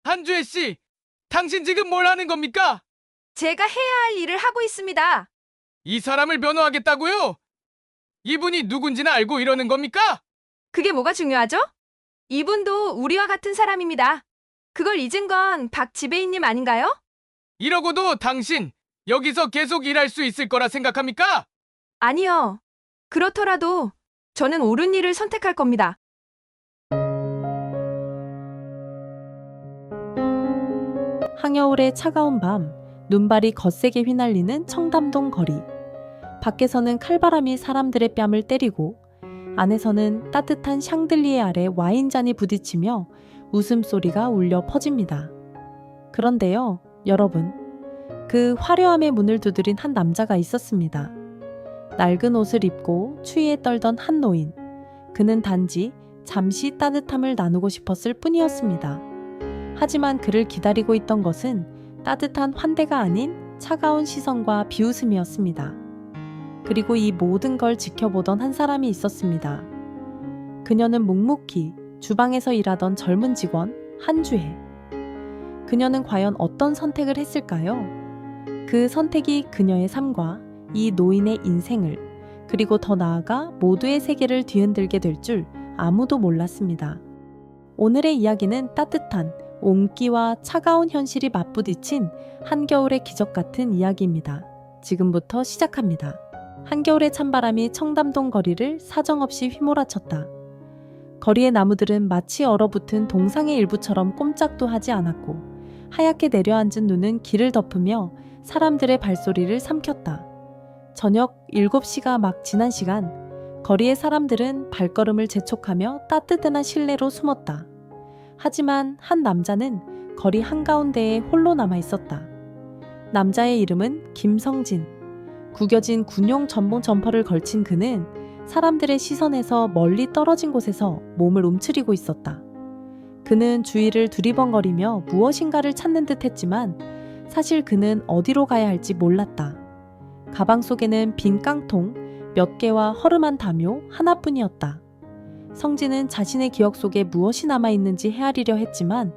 한주혜 씨, 당신 지금 뭘 하는 겁니까? 제가 해야 할 일을 하고 있습니다. 이 사람을 면허하겠다고요? 이분이 누군지는 알고 이러는 겁니까? 그게 뭐가 중요하죠? 이분도 우리와 같은 사람입니다. 그걸 잊은 건 박 지배인님 아닌가요? 이러고도 당신 여기서 계속 일할 수 있을 거라 생각합니까? 아니요. 그렇더라도 저는 옳은 일을 선택할 겁니다. 항여울의 차가운 밤, 눈발이 거세게 휘날리는 청담동 거리. 밖에서는 칼바람이 사람들의 뺨을 때리고 안에서는 따뜻한 샹들리에 아래 와인잔이 부딪히며 웃음소리가 울려 퍼집니다. 그런데요, 여러분, 그 화려함의 문을 두드린 한 남자가 있었습니다. 낡은 옷을 입고 추위에 떨던 한 노인. 그는 단지 잠시 따뜻함을 나누고 싶었을 뿐이었습니다. 하지만 그를 기다리고 있던 것은 따뜻한 환대가 아닌 차가운 시선과 비웃음이었습니다. 그리고 이 모든 걸 지켜보던 한 사람이 있었습니다. 그녀는 묵묵히 주방에서 일하던 젊은 직원 한주혜. 그녀는 과연 어떤 선택을 했을까요? 그 선택이 그녀의 삶과 이 노인의 인생을, 그리고 더 나아가 모두의 세계를 뒤흔들게 될 줄 아무도 몰랐습니다. 오늘의 이야기는 따뜻한 온기와 차가운 현실이 맞부딪힌 한겨울의 기적 같은 이야기입니다. 지금부터 시작합니다. 한겨울의 찬바람이 청담동 거리를 사정없이 휘몰아쳤다. 거리의 나무들은 마치 얼어붙은 동상의 일부처럼 꼼짝도 하지 않았고 하얗게 내려앉은 눈은 길을 덮으며 사람들의 발소리를 삼켰다. 저녁 7시가 막 지난 시간, 거리의 사람들은 발걸음을 재촉하며 따뜻한 실내로 숨었다. 하지만 한 남자는 거리 한가운데에 홀로 남아 있었다. 남자의 이름은 김성진. 구겨진 군용 전봉 점퍼를 걸친 그는 사람들의 시선에서 멀리 떨어진 곳에서 몸을 움츠리고 있었다. 그는 주위를 두리번거리며 무엇인가를 찾는 듯 했지만 사실 그는 어디로 가야 할지 몰랐다. 가방 속에는 빈 깡통 몇 개와 허름한 담요 하나뿐이었다. 성진은 자신의 기억 속에 무엇이 남아있는지 헤아리려 했지만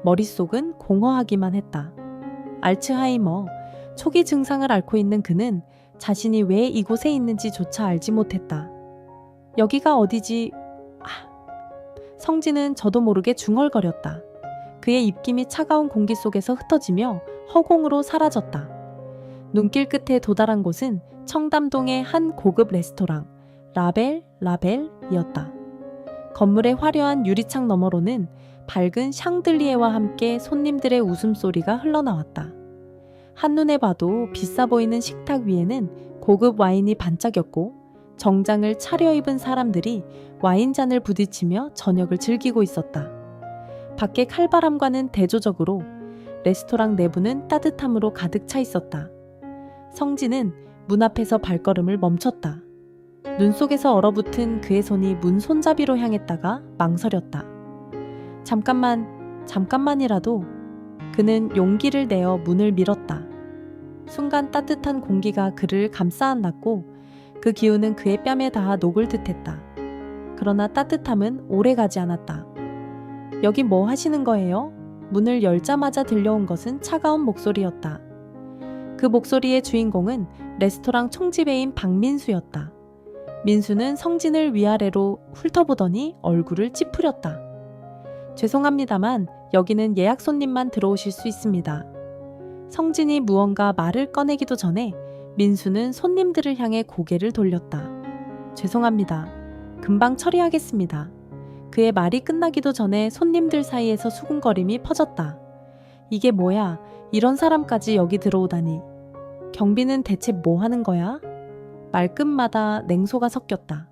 머릿속은 공허하기만 했다. 알츠하이머, 초기 증상을 앓고 있는 그는 자신이 왜 이곳에 있는지조차 알지 못했다. 여기가 어디지? 성진은 저도 모르게 중얼거렸다. 그의 입김이 차가운 공기 속에서 흩어지며 허공으로 사라졌다. 눈길 끝에 도달한 곳은 청담동의 한 고급 레스토랑, 라벨이었다. 건물의 화려한 유리창 너머로는 밝은 샹들리에와 함께 손님들의 웃음소리가 흘러나왔다. 한눈에 봐도 비싸 보이는 식탁 위에는 고급 와인이 반짝였고 정장을 차려입은 사람들이 와인잔을 부딪히며 저녁을 즐기고 있었다. 밖의 칼바람과는 대조적으로 레스토랑 내부는 따뜻함으로 가득 차 있었다. 성진은 문 앞에서 발걸음을 멈췄다. 눈 속에서 얼어붙은 그의 손이 문 손잡이로 향했다가 망설였다. 잠깐만이라도. 그는 용기를 내어 문을 밀었다. 순간 따뜻한 공기가 그를 감싸 안았고 그 기운은 그의 뺨에 닿아 녹을 듯했다. 그러나 따뜻함은 오래가지 않았다. 여기 뭐 하시는 거예요? 문을 열자마자 들려온 것은 차가운 목소리였다. 그 목소리의 주인공은 레스토랑 총지배인 박민수였다. 민수는 성진을 위아래로 훑어보더니 얼굴을 찌푸렸다. 죄송합니다만 여기는 예약 손님만 들어오실 수 있습니다. 성진이 무언가 말을 꺼내기도 전에 민수는 손님들을 향해 고개를 돌렸다. 죄송합니다. 금방 처리하겠습니다. 그의 말이 끝나기도 전에 손님들 사이에서 수군거림이 퍼졌다. 이게 뭐야? 이런 사람까지 여기 들어오다니. 경비는 대체 뭐 하는 거야? 말끝마다 냉소가 섞였다.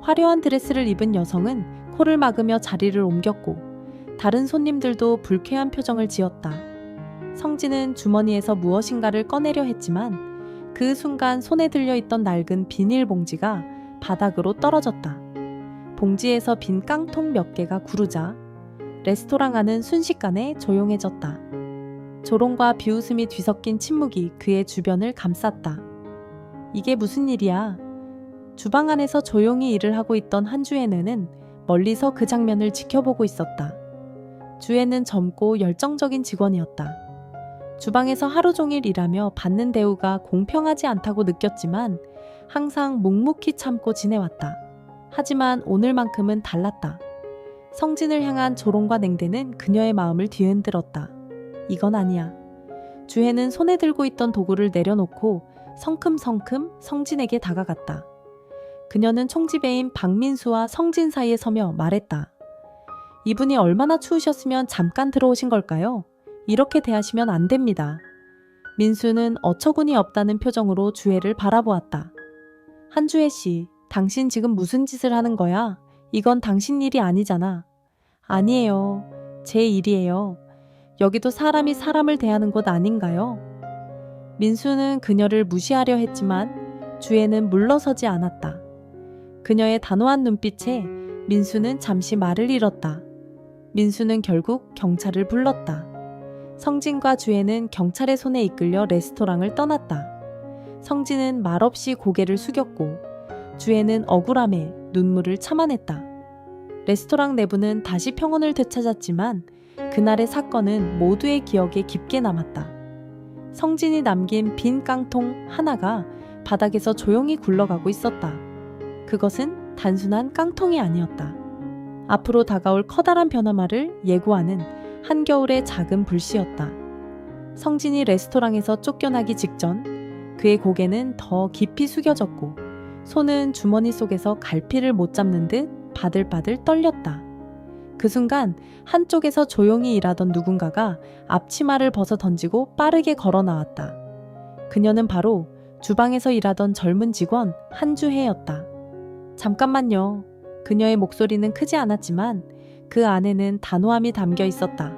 화려한 드레스를 입은 여성은 코를 막으며 자리를 옮겼고 다른 손님들도 불쾌한 표정을 지었다. 성진은 주머니에서 무엇인가를 꺼내려 했지만 그 순간 손에 들려있던 낡은 비닐봉지가 바닥으로 떨어졌다. 봉지에서 빈 깡통 몇 개가 구르자 레스토랑 안은 순식간에 조용해졌다. 조롱과 비웃음이 뒤섞인 침묵이 그의 주변을 감쌌다. 이게 무슨 일이야? 주방 안에서 조용히 일을 하고 있던 한주혜는 멀리서 그 장면을 지켜보고 있었다. 주애는 젊고 열정적인 직원이었다. 주방에서 하루 종일 일하며 받는 대우가 공평하지 않다고 느꼈지만 항상 묵묵히 참고 지내왔다. 하지만 오늘만큼은 달랐다. 성진을 향한 조롱과 냉대는 그녀의 마음을 뒤흔들었다. 이건 아니야. 주혜는 손에 들고 있던 도구를 내려놓고 성큼성큼 성진에게 다가갔다. 그녀는 총지배인 박민수와 성진 사이에 서며 말했다. 이분이 얼마나 추우셨으면 잠깐 들어오신 걸까요? 이렇게 대하시면 안 됩니다. 민수는 어처구니 없다는 표정으로 주혜를 바라보았다. 한주혜 씨, 당신 지금 무슨 짓을 하는 거야? 이건 당신 일이 아니잖아. 아니에요. 제 일이에요. 여기도 사람이 사람을 대하는 곳 아닌가요? 민수는 그녀를 무시하려 했지만 주혜는 물러서지 않았다. 그녀의 단호한 눈빛에 민수는 잠시 말을 잃었다. 민수는 결국 경찰을 불렀다. 성진과 주혜는 경찰의 손에 이끌려 레스토랑을 떠났다. 성진은 말없이 고개를 숙였고 주혜는 억울함에 눈물을 참아냈다. 레스토랑 내부는 다시 평온을 되찾았지만 그날의 사건은 모두의 기억에 깊게 남았다. 성진이 남긴 빈 깡통 하나가 바닥에서 조용히 굴러가고 있었다. 그것은 단순한 깡통이 아니었다. 앞으로 다가올 커다란 변화만을 예고하는 한겨울의 작은 불씨였다. 성진이 레스토랑에서 쫓겨나기 직전 그의 고개는 더 깊이 숙여졌고 손은 주머니 속에서 갈피를 못 잡는 듯 바들바들 떨렸다. 그 순간 한쪽에서 조용히 일하던 누군가가 앞치마를 벗어 던지고 빠르게 걸어 나왔다. 그녀는 바로 주방에서 일하던 젊은 직원 한주혜였다. 잠깐만요. 그녀의 목소리는 크지 않았지만 그 안에는 단호함이 담겨 있었다.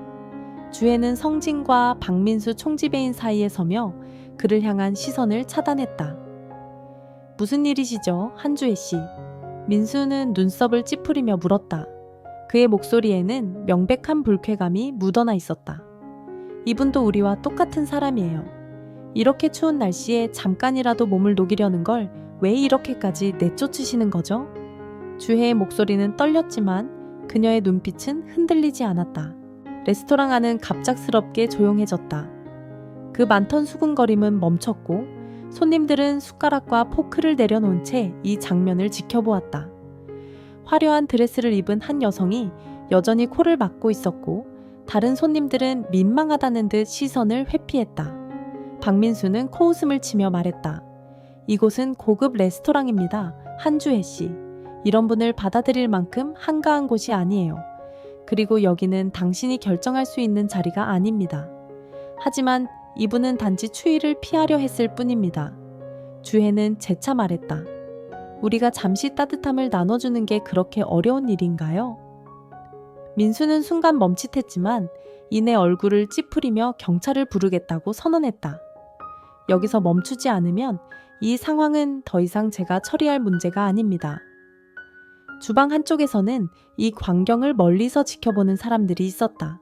주혜는 성진과 박민수 총지배인 사이에 서며 그를 향한 시선을 차단했다. 무슨 일이시죠, 한주혜 씨? 민수는 눈썹을 찌푸리며 물었다. 그의 목소리에는 명백한 불쾌감이 묻어나 있었다. 이분도 우리와 똑같은 사람이에요. 이렇게 추운 날씨에 잠깐이라도 몸을 녹이려는 걸 왜 이렇게까지 내쫓으시는 거죠? 주혜의 목소리는 떨렸지만 그녀의 눈빛은 흔들리지 않았다. 레스토랑 안은 갑작스럽게 조용해졌다. 그 많던 수군거림은 멈췄고 손님들은 숟가락과 포크를 내려놓은 채 이 장면을 지켜보았다. 화려한 드레스를 입은 한 여성이 여전히 코를 막고 있었고 다른 손님들은 민망하다는 듯 시선을 회피했다. 박민수는 코웃음을 치며 말했다. 이곳은 고급 레스토랑입니다. 한주혜 씨. 이런 분을 받아들일 만큼 한가한 곳이 아니에요. 그리고 여기는 당신이 결정할 수 있는 자리가 아닙니다. 하지만 이분은 단지 추위를 피하려 했을 뿐입니다. 주혜는 재차 말했다. 우리가 잠시 따뜻함을 나눠주는 게 그렇게 어려운 일인가요? 민수는 순간 멈칫했지만 이내 얼굴을 찌푸리며 경찰을 부르겠다고 선언했다. 여기서 멈추지 않으면 이 상황은 더 이상 제가 처리할 문제가 아닙니다. 주방 한쪽에서는 이 광경을 멀리서 지켜보는 사람들이 있었다.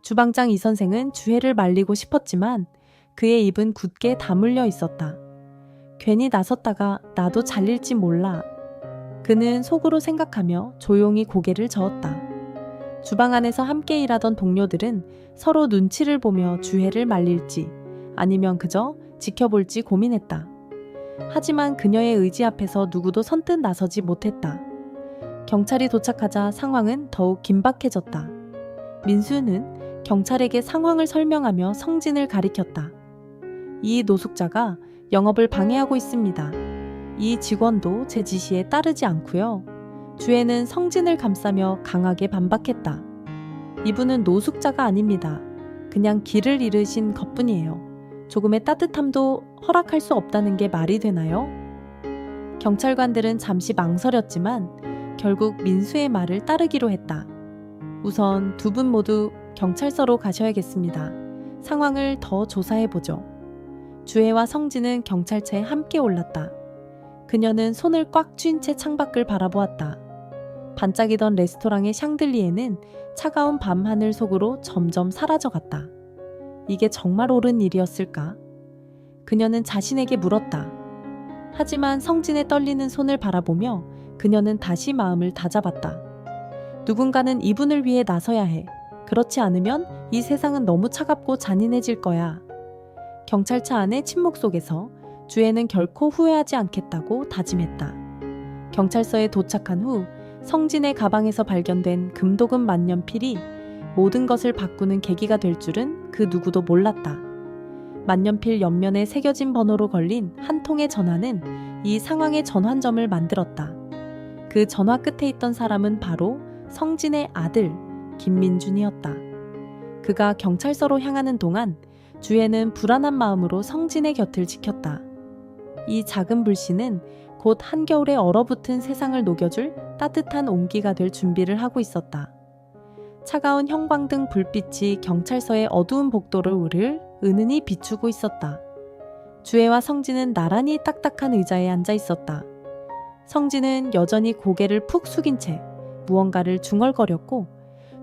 주방장 이 선생은 주혜를 말리고 싶었지만 그의 입은 굳게 다물려 있었다. 괜히 나섰다가 나도 잘릴지 몰라. 그는 속으로 생각하며 조용히 고개를 저었다. 주방 안에서 함께 일하던 동료들은 서로 눈치를 보며 주혜를 말릴지 아니면 그저 지켜볼지 고민했다. 하지만 그녀의 의지 앞에서 누구도 선뜻 나서지 못했다. 경찰이 도착하자 상황은 더욱 긴박해졌다. 민수는 경찰에게 상황을 설명하며 성진을 가리켰다. 이 노숙자가 영업을 방해하고 있습니다. 이 직원도 제 지시에 따르지 않고요. 주혜는 성진을 감싸며 강하게 반박했다. 이분은 노숙자가 아닙니다. 그냥 길을 잃으신 것뿐이에요. 조금의 따뜻함도 허락할 수 없다는 게 말이 되나요? 경찰관들은 잠시 망설였지만 결국 민수의 말을 따르기로 했다. 우선 두 분 모두 경찰서로 가셔야겠습니다. 상황을 더 조사해보죠. 주혜와 성진은 경찰차에 함께 올랐다. 그녀는 손을 꽉 쥔 채 창밖을 바라보았다. 반짝이던 레스토랑의 샹들리에는 차가운 밤하늘 속으로 점점 사라져갔다. 이게 정말 옳은 일이었을까? 그녀는 자신에게 물었다. 하지만 성진의 떨리는 손을 바라보며 그녀는 다시 마음을 다잡았다. 누군가는 이분을 위해 나서야 해. 그렇지 않으면 이 세상은 너무 차갑고 잔인해질 거야. 경찰차 안의 침묵 속에서 주애는 결코 후회하지 않겠다고 다짐했다. 경찰서에 도착한 후 성진의 가방에서 발견된 금도금 만년필이 모든 것을 바꾸는 계기가 될 줄은 그 누구도 몰랐다. 만년필 옆면에 새겨진 번호로 걸린 한 통의 전화는 이 상황의 전환점을 만들었다. 그 전화 끝에 있던 사람은 바로 성진의 아들 김민준이었다. 그가 경찰서로 향하는 동안 주애는 불안한 마음으로 성진의 곁을 지켰다. 이 작은 불씨는 곧 한겨울에 얼어붙은 세상을 녹여줄 따뜻한 온기가 될 준비를 하고 있었다. 차가운 형광등 불빛이 경찰서의 어두운 복도를 은은히 비추고 있었다. 주애와 성진은 나란히 딱딱한 의자에 앉아 있었다. 성진은 여전히 고개를 푹 숙인 채 무언가를 중얼거렸고,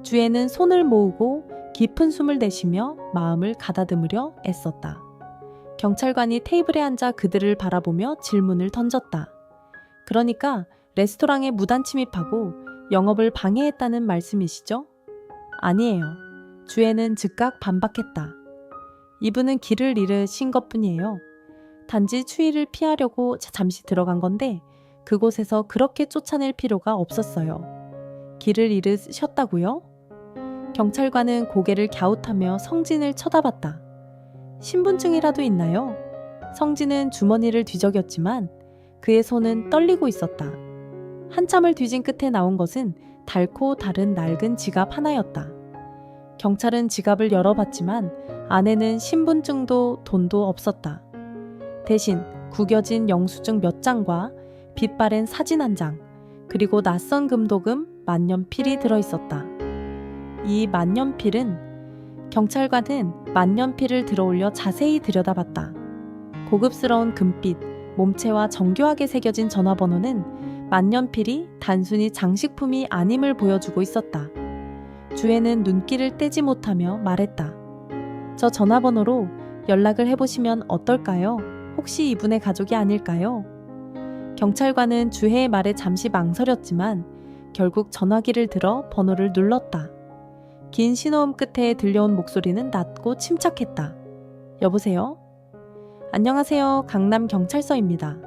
주애는 손을 모으고 깊은 숨을 내쉬며 마음을 가다듬으려 애썼다. 경찰관이 테이블에 앉아 그들을 바라보며 질문을 던졌다. 그러니까 레스토랑에 무단 침입하고 영업을 방해했다는 말씀이시죠? 아니에요. 주애는 즉각 반박했다. 이분은 길을 잃으신 것뿐이에요. 단지 추위를 피하려고 잠시 들어간 건데 그곳에서 그렇게 쫓아낼 필요가 없었어요. 길을 잃으셨다고요? 경찰관은 고개를 갸웃하며 성진을 쳐다봤다. 신분증이라도 있나요? 성진은 주머니를 뒤적였지만 그의 손은 떨리고 있었다. 한참을 뒤진 끝에 나온 것은 닳고 다른 낡은 지갑 하나였다. 경찰은 지갑을 열어봤지만 안에는 신분증도 돈도 없었다. 대신 구겨진 영수증 몇 장과 빛바랜 사진 한 장, 그리고 낯선 금도금 만년필이 들어있었다. 이 만년필은 경찰관은 만년필을 들어올려 자세히 들여다봤다. 고급스러운 금빛, 몸체와 정교하게 새겨진 전화번호는 만년필이 단순히 장식품이 아님을 보여주고 있었다. 주애는 눈길을 떼지 못하며 말했다. 저 전화번호로 연락을 해보시면 어떨까요? 혹시 이분의 가족이 아닐까요? 경찰관은 주애의 말에 잠시 망설였지만 결국 전화기를 들어 번호를 눌렀다. 긴 신호음 끝에 들려온 목소리는 낮고 침착했다. 여보세요? 안녕하세요. 강남경찰서입니다.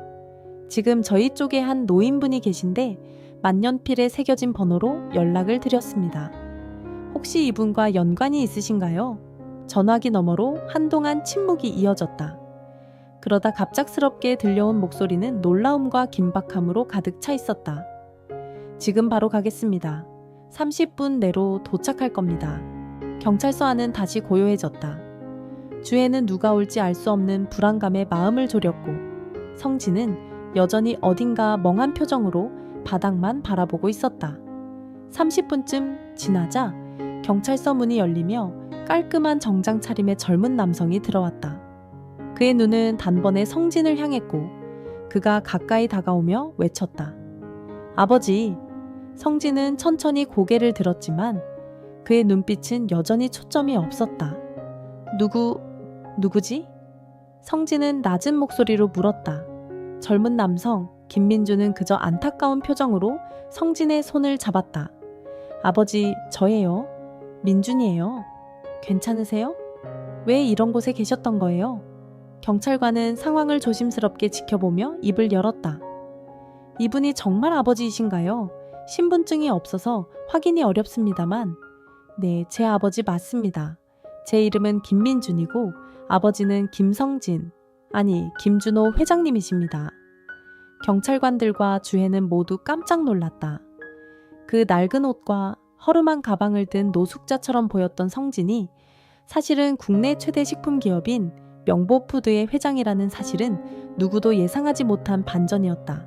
지금 저희 쪽에 한 노인분이 계신데 만년필에 새겨진 번호로 연락을 드렸습니다. 혹시 이분과 연관이 있으신가요? 전화기 너머로 한동안 침묵이 이어졌다. 그러다 갑작스럽게 들려온 목소리는 놀라움과 긴박함으로 가득 차 있었다. 지금 바로 가겠습니다. 30분 내로 도착할 겁니다. 경찰서 안은 다시 고요해졌다. 주애는 누가 올지 알 수 없는 불안감에 마음을 졸였고, 성진은 여전히 어딘가 멍한 표정으로 바닥만 바라보고 있었다. 30분쯤 지나자 경찰서 문이 열리며 깔끔한 정장 차림의 젊은 남성이 들어왔다. 그의 눈은 단번에 성진을 향했고 그가 가까이 다가오며 외쳤다. 아버지. 성진은 천천히 고개를 들었지만 그의 눈빛은 여전히 초점이 없었다. 누구지? 성진은 낮은 목소리로 물었다. 젊은 남성 김민주는 그저 안타까운 표정으로 성진의 손을 잡았다. 아버지, 저예요. 민준이에요. 괜찮으세요? 왜 이런 곳에 계셨던 거예요? 경찰관은 상황을 조심스럽게 지켜보며 입을 열었다. 이분이 정말 아버지이신가요? 신분증이 없어서 확인이 어렵습니다만. 네, 제 아버지 맞습니다. 제 이름은 김민준이고 아버지는 김성진, 아니 김준호 회장님이십니다. 경찰관들과 주애는 모두 깜짝 놀랐다. 그 낡은 옷과 허름한 가방을 든 노숙자처럼 보였던 성진이 사실은 국내 최대 식품 기업인 명보푸드의 회장이라는 사실은 누구도 예상하지 못한 반전이었다.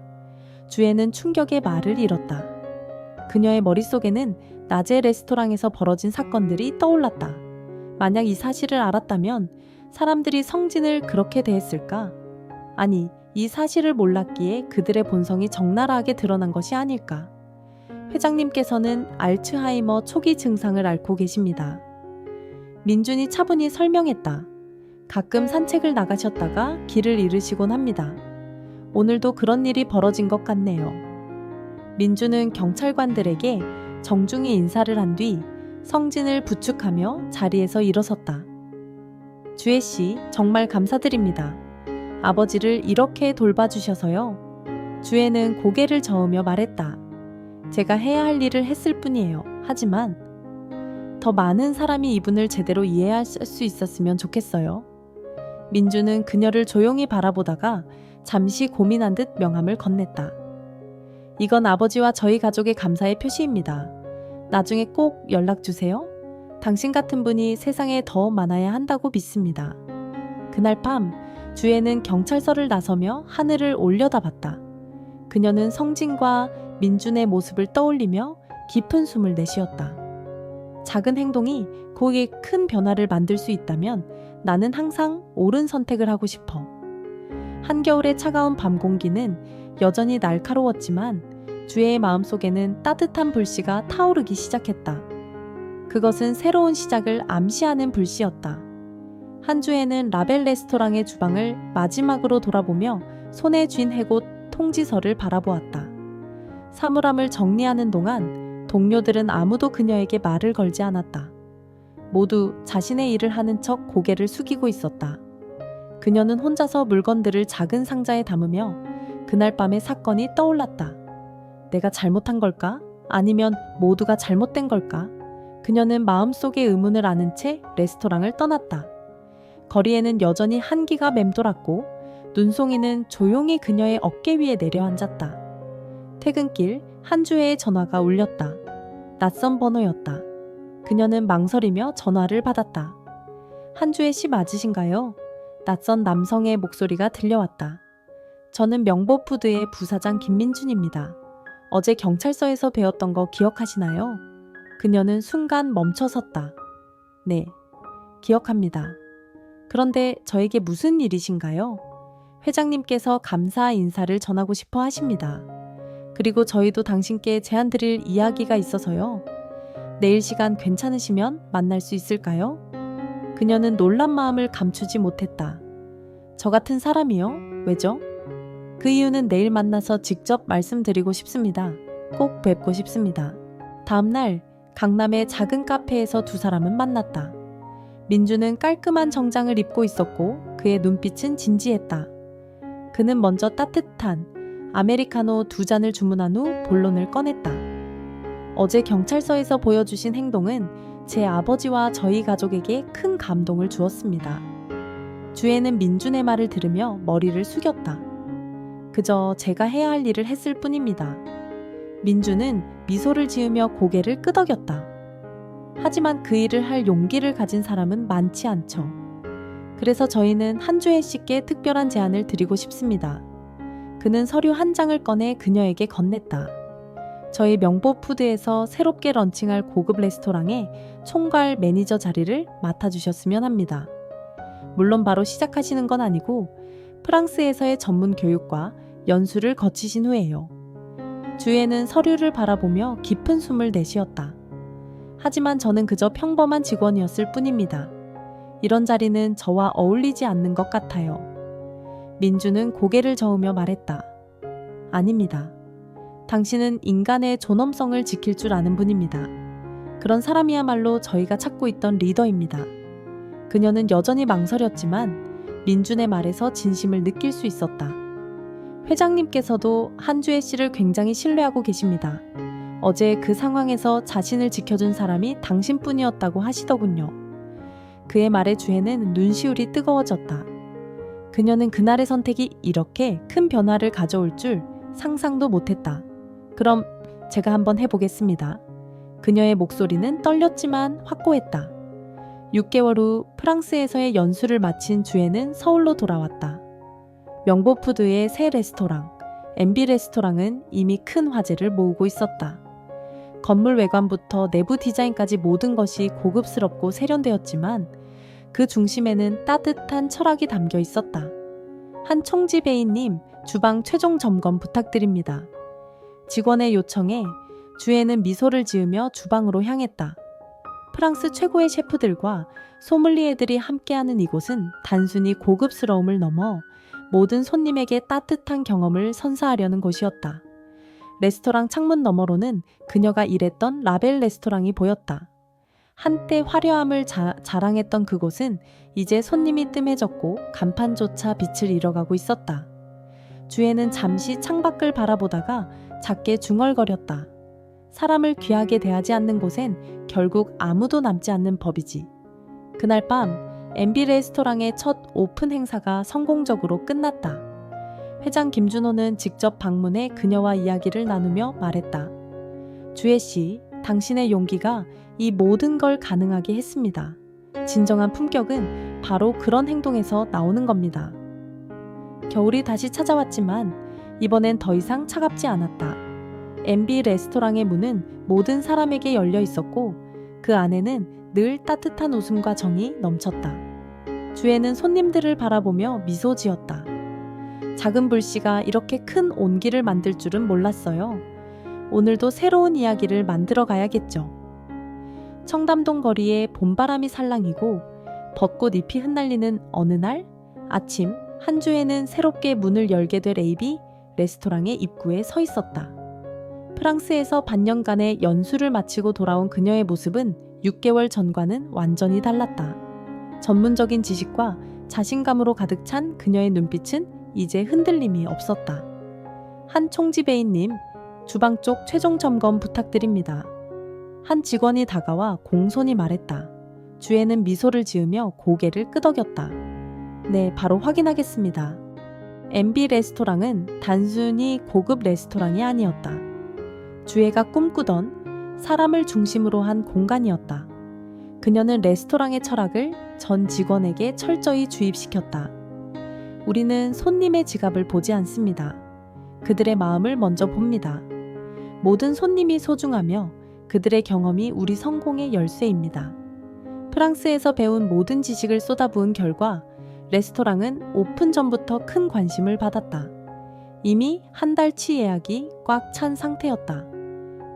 주애는 충격의 말을 잃었다. 그녀의 머릿속에는 낮에 레스토랑에서 벌어진 사건들이 떠올랐다. 만약 이 사실을 알았다면 사람들이 성진을 그렇게 대했을까? 아니, 이 사실을 몰랐기에 그들의 본성이 적나라하게 드러난 것이 아닐까? 회장님께서는 알츠하이머 초기 증상을 앓고 계십니다. 민준이 차분히 설명했다. 가끔 산책을 나가셨다가 길을 잃으시곤 합니다. 오늘도 그런 일이 벌어진 것 같네요. 민준은 경찰관들에게 정중히 인사를 한 뒤 성진을 부축하며 자리에서 일어섰다. 주혜 씨, 정말 감사드립니다. 아버지를 이렇게 돌봐주셔서요. 주혜는 고개를 저으며 말했다. 제가 해야 할 일을 했을 뿐이에요. 하지만 더 많은 사람이 이분을 제대로 이해할 수 있었으면 좋겠어요. 민주는 그녀를 조용히 바라보다가 잠시 고민한 듯 명함을 건넸다. 이건 아버지와 저희 가족의 감사의 표시입니다. 나중에 꼭 연락 주세요. 당신 같은 분이 세상에 더 많아야 한다고 믿습니다. 그날 밤 주혜는 경찰서를 나서며 하늘을 올려다봤다. 그녀는 성진과 민준의 모습을 떠올리며 깊은 숨을 내쉬었다. 작은 행동이 거기에 큰 변화를 만들 수 있다면 나는 항상 옳은 선택을 하고 싶어. 한겨울의 차가운 밤 공기는 여전히 날카로웠지만 주혜의 마음속에는 따뜻한 불씨가 타오르기 시작했다. 그것은 새로운 시작을 암시하는 불씨였다. 한주혜는 라벨 레스토랑의 주방을 마지막으로 돌아보며 손에 쥔 해고 통지서를 바라보았다. 사물함을 정리하는 동안 동료들은 아무도 그녀에게 말을 걸지 않았다. 모두 자신의 일을 하는 척 고개를 숙이고 있었다. 그녀는 혼자서 물건들을 작은 상자에 담으며 그날 밤의 사건이 떠올랐다. 내가 잘못한 걸까? 아니면 모두가 잘못된 걸까? 그녀는 마음속의 의문을 아는 채 레스토랑을 떠났다. 거리에는 여전히 한기가 맴돌았고 눈송이는 조용히 그녀의 어깨 위에 내려앉았다. 퇴근길 한주혜의 전화가 울렸다. 낯선 번호였다. 그녀는 망설이며 전화를 받았다. 한주혜 씨 맞으신가요? 낯선 남성의 목소리가 들려왔다. 저는 명보푸드의 부사장 김민준입니다. 어제 경찰서에서 배웠던 거 기억하시나요? 그녀는 순간 멈춰섰다. 네, 기억합니다. 그런데 저에게 무슨 일이신가요? 회장님께서 감사 인사를 전하고 싶어 하십니다. 그리고 저희도 당신께 제안 드릴 이야기가 있어서요. 내일 시간 괜찮으시면 만날 수 있을까요? 그녀는 놀란 마음을 감추지 못했다. 저 같은 사람이요? 왜죠? 그 이유는 내일 만나서 직접 말씀드리고 싶습니다. 꼭 뵙고 싶습니다. 다음 날 강남의 작은 카페에서 두 사람은 만났다. 민주는 깔끔한 정장을 입고 있었고 그의 눈빛은 진지했다. 그는 먼저 따뜻한 아메리카노 2잔을 주문한 후 본론을 꺼냈다. 어제 경찰서에서 보여주신 행동은 제 아버지와 저희 가족에게 큰 감동을 주었습니다. 주혜는 민준의 말을 들으며 머리를 숙였다. 그저 제가 해야 할 일을 했을 뿐입니다. 민준은 미소를 지으며 고개를 끄덕였다. 하지만 그 일을 할 용기를 가진 사람은 많지 않죠. 그래서 저희는 한주혜 씨께 특별한 제안을 드리고 싶습니다. 그는 서류 한 장을 꺼내 그녀에게 건넸다. 저희 명보푸드에서 새롭게 런칭할 고급 레스토랑에 총괄 매니저 자리를 맡아주셨으면 합니다. 물론 바로 시작하시는 건 아니고 프랑스에서의 전문 교육과 연수를 거치신 후에요. 주혜는 서류를 바라보며 깊은 숨을 내쉬었다. 하지만 저는 그저 평범한 직원이었을 뿐입니다. 이런 자리는 저와 어울리지 않는 것 같아요. 민주는 고개를 저으며 말했다. 아닙니다. 당신은 인간의 존엄성을 지킬 줄 아는 분입니다. 그런 사람이야말로 저희가 찾고 있던 리더입니다. 그녀는 여전히 망설였지만 민준의 말에서 진심을 느낄 수 있었다. 회장님께서도 한주혜 씨를 굉장히 신뢰하고 계십니다. 어제 그 상황에서 자신을 지켜준 사람이 당신뿐이었다고 하시더군요. 그의 말에 주혜는 눈시울이 뜨거워졌다. 그녀는 그날의 선택이 이렇게 큰 변화를 가져올 줄 상상도 못했다. 그럼 제가 한번 해보겠습니다. 그녀의 목소리는 떨렸지만 확고했다. 6개월 후 프랑스에서의 연수를 마친 주혜는 서울로 돌아왔다. 명보푸드의 새 레스토랑, MB 레스토랑은 이미 큰 화제를 모으고 있었다. 건물 외관부터 내부 디자인까지 모든 것이 고급스럽고 세련되었지만 그 중심에는 따뜻한 철학이 담겨 있었다. 한 총지배인님, 주방 최종 점검 부탁드립니다. 직원의 요청에 주혜는 미소를 지으며 주방으로 향했다. 프랑스 최고의 셰프들과 소믈리에들이 함께하는 이곳은 단순히 고급스러움을 넘어 모든 손님에게 따뜻한 경험을 선사하려는 곳이었다. 레스토랑 창문 너머로는 그녀가 일했던 라벨 레스토랑이 보였다. 한때 화려함을 자랑했던 그곳은 이제 손님이 뜸해졌고 간판조차 빛을 잃어가고 있었다. 주애는 잠시 창밖을 바라보다가 작게 중얼거렸다. 사람을 귀하게 대하지 않는 곳엔 결국 아무도 남지 않는 법이지. 그날 밤 MB 레스토랑의 첫 오픈 행사가 성공적으로 끝났다. 회장 김준호는 직접 방문해 그녀와 이야기를 나누며 말했다. 주애 씨, 당신의 용기가 이 모든 걸 가능하게 했습니다. 진정한 품격은 바로 그런 행동에서 나오는 겁니다. 겨울이 다시 찾아왔지만 이번엔 더 이상 차갑지 않았다. MB 레스토랑의 문은 모든 사람에게 열려 있었고 그 안에는 늘 따뜻한 웃음과 정이 넘쳤다. 주애는 손님들을 바라보며 미소 지었다. 작은 불씨가 이렇게 큰 온기를 만들 줄은 몰랐어요. 오늘도 새로운 이야기를 만들어 가야겠죠. 청담동 거리에 봄바람이 살랑이고 벚꽃 잎이 흩날리는 어느 날 아침 한주애는 새롭게 문을 열게 될 AB 레스토랑의 입구에 서 있었다. 프랑스에서 반년간의 연수를 마치고 돌아온 그녀의 모습은 6개월 전과는 완전히 달랐다. 전문적인 지식과 자신감으로 가득 찬 그녀의 눈빛은 이제 흔들림이 없었다. 한 총지배인님, 주방 쪽 최종 점검 부탁드립니다. 한 직원이 다가와 공손히 말했다. 주애는 미소를 지으며 고개를 끄덕였다. 네, 바로 확인하겠습니다. MB 레스토랑은 단순히 고급 레스토랑이 아니었다. 주애가 꿈꾸던 사람을 중심으로 한 공간이었다. 그녀는 레스토랑의 철학을 전 직원에게 철저히 주입시켰다. 우리는 손님의 지갑을 보지 않습니다. 그들의 마음을 먼저 봅니다. 모든 손님이 소중하며 그들의 경험이 우리 성공의 열쇠입니다. 프랑스에서 배운 모든 지식을 쏟아부은 결과 레스토랑은 오픈 전부터 큰 관심을 받았다. 이미 한 달치 예약이 꽉 찬 상태였다.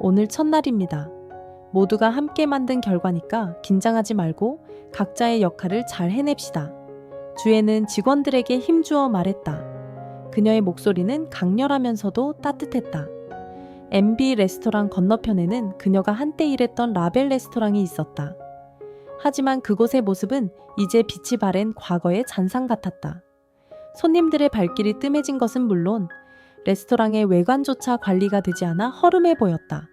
오늘 첫날입니다. 모두가 함께 만든 결과니까 긴장하지 말고 각자의 역할을 잘 해냅시다. 주애는 직원들에게 힘주어 말했다. 그녀의 목소리는 강렬하면서도 따뜻했다. MB 레스토랑 건너편에는 그녀가 한때 일했던 라벨 레스토랑이 있었다. 하지만 그곳의 모습은 이제 빛이 바랜 과거의 잔상 같았다. 손님들의 발길이 뜸해진 것은 물론 레스토랑의 외관조차 관리가 되지 않아 허름해 보였다.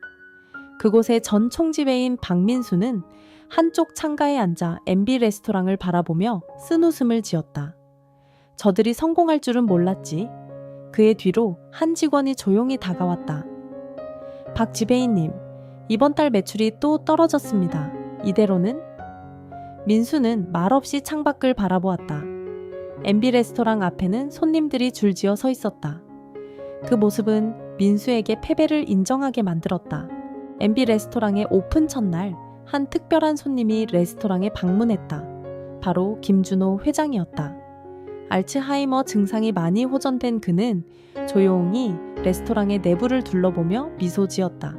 그곳의 전 총지배인 박민수는 한쪽 창가에 앉아 MB 레스토랑을 바라보며 쓴웃음을 지었다. 저들이 성공할 줄은 몰랐지. 그의 뒤로 한 직원이 조용히 다가왔다. 박 지배인님, 이번 달 매출이 또 떨어졌습니다. 이대로는? 민수는 말없이 창밖을 바라보았다. MB 레스토랑 앞에는 손님들이 줄지어 서 있었다. 그 모습은 민수에게 패배를 인정하게 만들었다. MB 레스토랑의 오픈 첫날 한 특별한 손님이 레스토랑에 방문했다. 바로 김준호 회장이었다. 알츠하이머 증상이 많이 호전된 그는 조용히 레스토랑의 내부를 둘러보며 미소 지었다.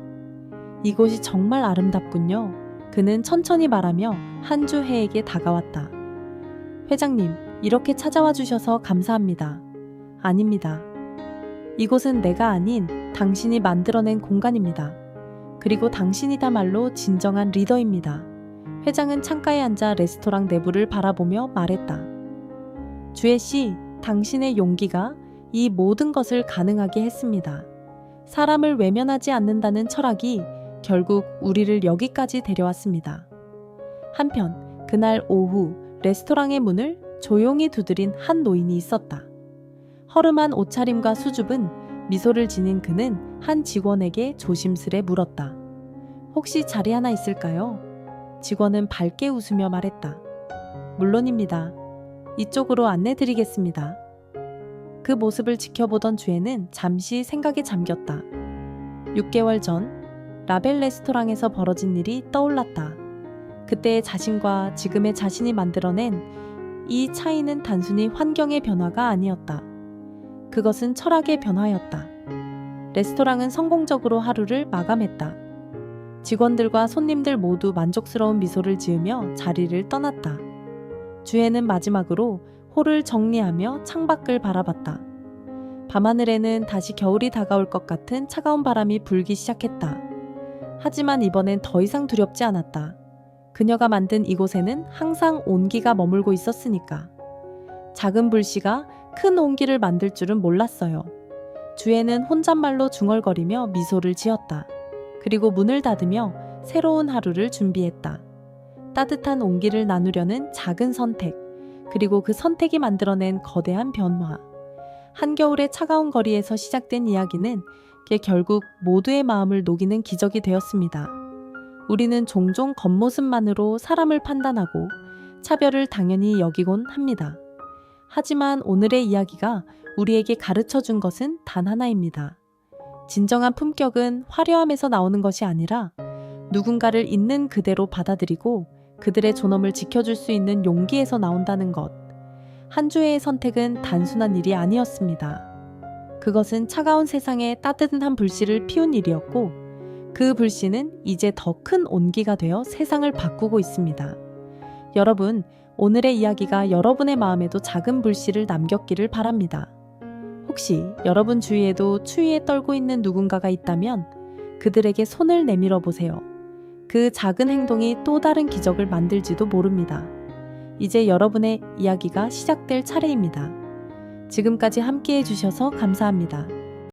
이곳이 정말 아름답군요. 그는 천천히 말하며 한주혜에게 다가왔다. 회장님, 이렇게 찾아와 주셔서 감사합니다. 아닙니다. 이곳은 내가 아닌 당신이 만들어낸 공간입니다. 그리고 당신이다말로 진정한 리더입니다. 회장은 창가에 앉아 레스토랑 내부를 바라보며 말했다. 주애 씨, 당신의 용기가 이 모든 것을 가능하게 했습니다. 사람을 외면하지 않는다는 철학이 결국 우리를 여기까지 데려왔습니다. 한편 그날 오후 레스토랑의 문을 조용히 두드린 한 노인이 있었다. 허름한 옷차림과 수줍은 미소를 지닌 그는 한 직원에게 조심스레 물었다. 혹시 자리 하나 있을까요? 직원은 밝게 웃으며 말했다. 물론입니다. 이쪽으로 안내드리겠습니다. 그 모습을 지켜보던 주애는 잠시 생각에 잠겼다. 6개월 전 라벨 레스토랑에서 벌어진 일이 떠올랐다. 그때의 자신과 지금의 자신이 만들어낸 이 차이는 단순히 환경의 변화가 아니었다. 그것은 철학의 변화였다. 레스토랑은 성공적으로 하루를 마감했다. 직원들과 손님들 모두 만족스러운 미소를 지으며 자리를 떠났다. 주애는 마지막으로 홀을 정리하며 창밖을 바라봤다. 밤하늘에는 다시 겨울이 다가올 것 같은 차가운 바람이 불기 시작했다. 하지만 이번엔 더 이상 두렵지 않았다. 그녀가 만든 이곳에는 항상 온기가 머물고 있었으니까. 작은 불씨가 큰 온기를 만들 줄은 몰랐어요. 주애는 혼잣말로 중얼거리며 미소를 지었다. 그리고 문을 닫으며 새로운 하루를 준비했다. 따뜻한 온기를 나누려는 작은 선택, 그리고 그 선택이 만들어낸 거대한 변화. 한겨울의 차가운 거리에서 시작된 이야기는 결국 모두의 마음을 녹이는 기적이 되었습니다. 우리는 종종 겉모습만으로 사람을 판단하고 차별을 당연히 여기곤 합니다. 하지만 오늘의 이야기가 우리에게 가르쳐 준 것은 단 하나입니다. 진정한 품격은 화려함에서 나오는 것이 아니라 누군가를 있는 그대로 받아들이고 그들의 존엄을 지켜줄 수 있는 용기에서 나온다는 것. 한 주의 선택은 단순한 일이 아니었습니다. 그것은 차가운 세상에 따뜻한 불씨를 피운 일이었고 그 불씨는 이제 더 큰 온기가 되어 세상을 바꾸고 있습니다. 여러분, 오늘의 이야기가 여러분의 마음에도 작은 불씨를 남겼기를 바랍니다. 혹시 여러분 주위에도 추위에 떨고 있는 누군가가 있다면 그들에게 손을 내밀어 보세요. 그 작은 행동이 또 다른 기적을 만들지도 모릅니다. 이제 여러분의 이야기가 시작될 차례입니다. 지금까지 함께 해주셔서 감사합니다.